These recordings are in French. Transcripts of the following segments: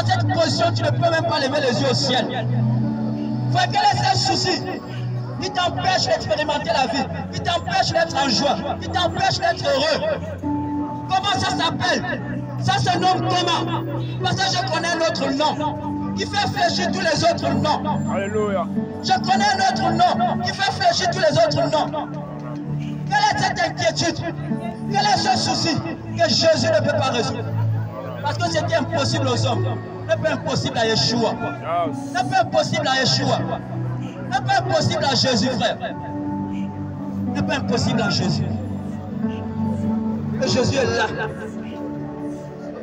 cette position, tu ne peux même pas lever les yeux au ciel. Frère, quel est ce souci qui t'empêche d'expérimenter la vie, qui t'empêche d'être en joie, qui t'empêche d'être heureux? Comment ça s'appelle? Ça se nomme comment? Parce que je connais un autre nom qui fait fléchir tous les autres noms. Alléluia. Je connais un autre nom qui fait fléchir tous les autres noms. Quelle est cette inquiétude? Quel est ce souci que Jésus ne peut pas résoudre? Parce que c'était impossible aux hommes. Ce n'est pas impossible à Yeshua. Ce n'est pas impossible à Yeshua. Ce n'est pas impossible à Jésus, frère. Ce n'est pas impossible à Jésus. Et Jésus est là.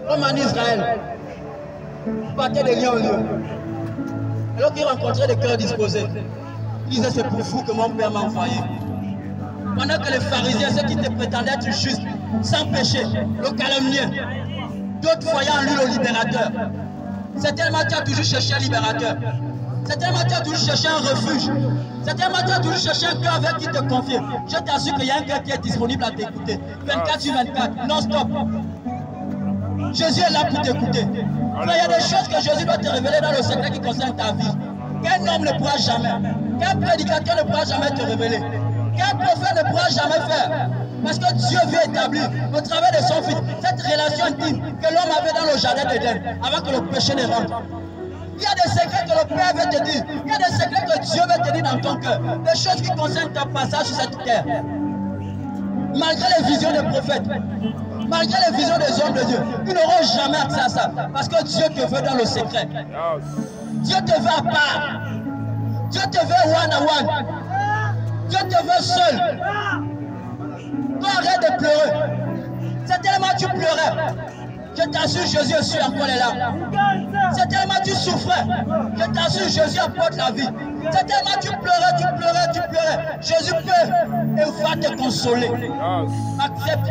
Comme en Israël. Il partait de lieu en lieu. Alors qu'il rencontrait des cœurs disposés. Il disait, c'est pour vous que mon Père m'a envoyé. Pendant que les pharisiens, ceux qui te prétendaient être justes, sans péché, le calomniaient, d'autres voyaient en lui le libérateur. C'est tellement tu as toujours cherché un libérateur. C'est tellement tu as toujours cherché un refuge. C'est tellement tu as toujours cherché un cœur avec qui te confier. Je t'assure qu'il y a un cœur qui est disponible à t'écouter. 24 sur 24, non-stop. Jésus est là pour t'écouter. Mais il y a des choses que Jésus va te révéler dans le secret qui concerne ta vie. Qu'un homme ne pourra jamais, qu'un prédicateur ne pourra jamais te révéler. Qu'un prophète ne pourra jamais faire. Parce que Dieu veut établir au travers de son Fils cette relation intime que l'homme avait dans le jardin d'Éden avant que le péché ne rentre. Il y a des secrets que le Père veut te dire. Il y a des secrets que Dieu veut te dire dans ton cœur. Des choses qui concernent ton passage sur cette terre. Malgré les visions des prophètes, malgré les visions des hommes de Dieu, ils n'auront jamais accès à ça. Parce que Dieu te veut dans le secret. Dieu te veut à part. Dieu te veut one à one. Dieu te veut seul. Toi, arrête de pleurer. C'est tellement tu pleurais. Je t'assure, Jésus est sûr encore là. C'est tellement tu souffrais. Je t'assure, Jésus apporte la vie. C'est tellement tu pleurais. Jésus peut et va te consoler. Accepte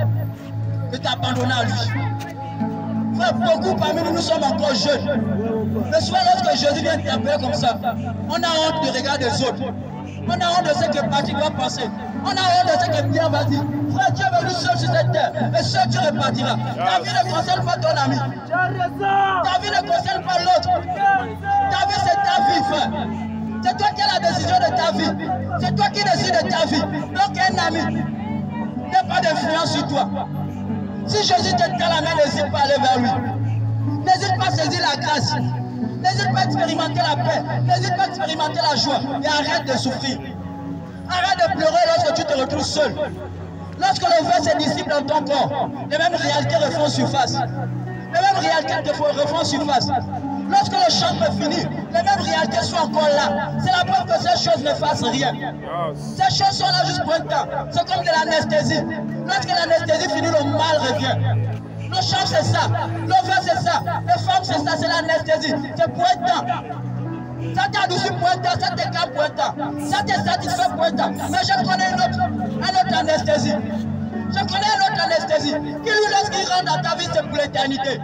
de t'abandonner à lui. Frère, beaucoup parmi nous, nous sommes encore jeunes. Le soir, lorsque Jésus vient t'appeler comme ça, on a honte du regard des autres. On a honte de ce que Patrick va passer. On a honte de ce que Pierre va dire. Frère, Dieu est venu seul sur cette terre. Et seul tu repartiras. Ta vie ne concerne pas ton ami. Ta vie ne concerne pas l'autre. Ta vie, c'est ta vie, frère. C'est toi qui as la décision de ta vie. C'est toi qui décides de ta vie. Donc un ami n'a pas d'influence sur toi. Si Jésus te tend la main, n'hésite pas à aller vers lui. N'hésite pas à saisir la grâce. N'hésite pas à expérimenter la paix. N'hésite pas à expérimenter la joie. Et arrête de souffrir. Arrête de pleurer lorsque tu te retrouves seul. Lorsque le vin se dissipe dans ton corps, les mêmes réalités refont surface. Les mêmes réalités refont surface. Lorsque le chant est fini, les mêmes réalités sont encore là. C'est la preuve que ces choses ne fassent rien. Ces choses sont là juste pour un temps. C'est comme de l'anesthésie. Lorsque l'anesthésie finit, le mal revient. Le chant c'est ça, le vin c'est ça, les femmes c'est ça, c'est l'anesthésie. C'est pour un temps. Ça t'adoucit pour un temps, ça t'écarte pour un temps, ça te satisfait pour un temps. Mais je connais un autre anesthésie. Je connais un autre anesthésie qui lui, lorsqu'il rentre dans ta vie, c'est pour l'éternité.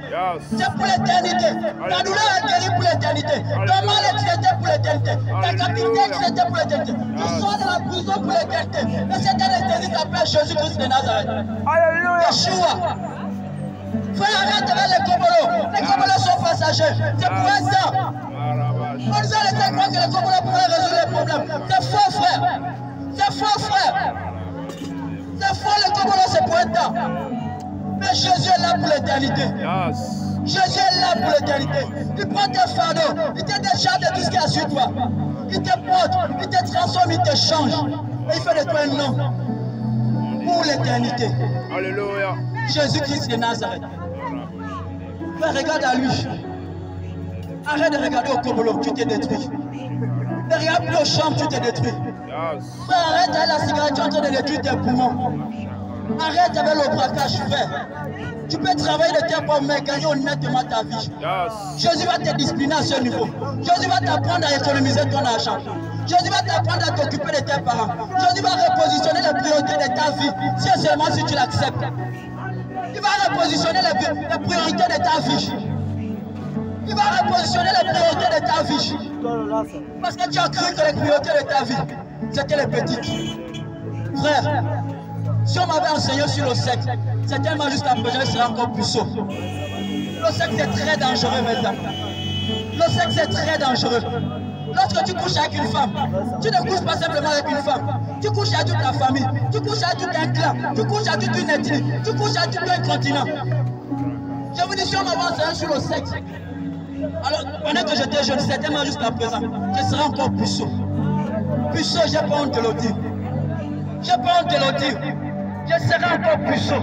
C'est pour l'éternité. Ta douleur est guérie pour l'éternité. Ton mal est traité pour l'éternité. Ta captivité est traitée pour l'éternité. Tu sors de la prison pour l'éternité. Et cette anesthésie s'appelle Jésus-Christ de Nazareth. Alléluia. Yeshua. Frère, arrête avec les cobolos. Les cobolos sont passagers. C'est pour un temps. On nous a laissé croire que les cobolos pourraient résoudre les problèmes. C'est faux, frère. C'est faux, frère. C'est faux, les cobolos, c'est pour un temps. Mais Jésus est là pour l'éternité. Jésus est là pour l'éternité. Il prend tes fardeaux. Il te décharge de tout ce qu'il y a sur toi. Il te porte, il te transforme, il te change. Et il fait de toi un nom pour l'éternité. Alléluia. Jésus-Christ de Nazareth. Frère, regarde à lui. Arrête de regarder au cobolo, tu t'es détruit. Ne regarde plus aux chambres, tu t'es détruit. Frère, arrête avec la cigarette, tu es en train de détruire tes poumons. Arrête avec le braquage, frère. Tu peux travailler de tes pommes, mais gagner honnêtement ta vie. Jésus va te discipliner à ce niveau. Jésus va t'apprendre à économiser ton argent. Jésus va t'apprendre à t'occuper de tes parents. Jésus va repositionner les priorités de ta vie, si seulement si tu l'acceptes. Il va repositionner les priorités de ta vie. Il va repositionner les priorités de ta vie. Parce que tu as cru que les priorités de ta vie, c'était les petites. Frère, si on m'avait enseigné sur le sexe, c'est tellement jusqu'à présent, il serait encore plus saut. Le sexe est très dangereux maintenant. Le sexe est très dangereux. Lorsque tu couches avec une femme, tu ne couches pas simplement avec une femme. Tu couches avec toute la famille, tu couches avec tout un clan, tu couches avec toute une ethnie, tu couches avec tout un continent. Je vous dis, si on m'avance sur le sexe, alors pendant que j'étais jeune, certainement jusqu'à présent, je serai encore puceau. Puceau, j'ai pas honte de le dire. J'ai pas honte de le dire. Je serai encore puceau.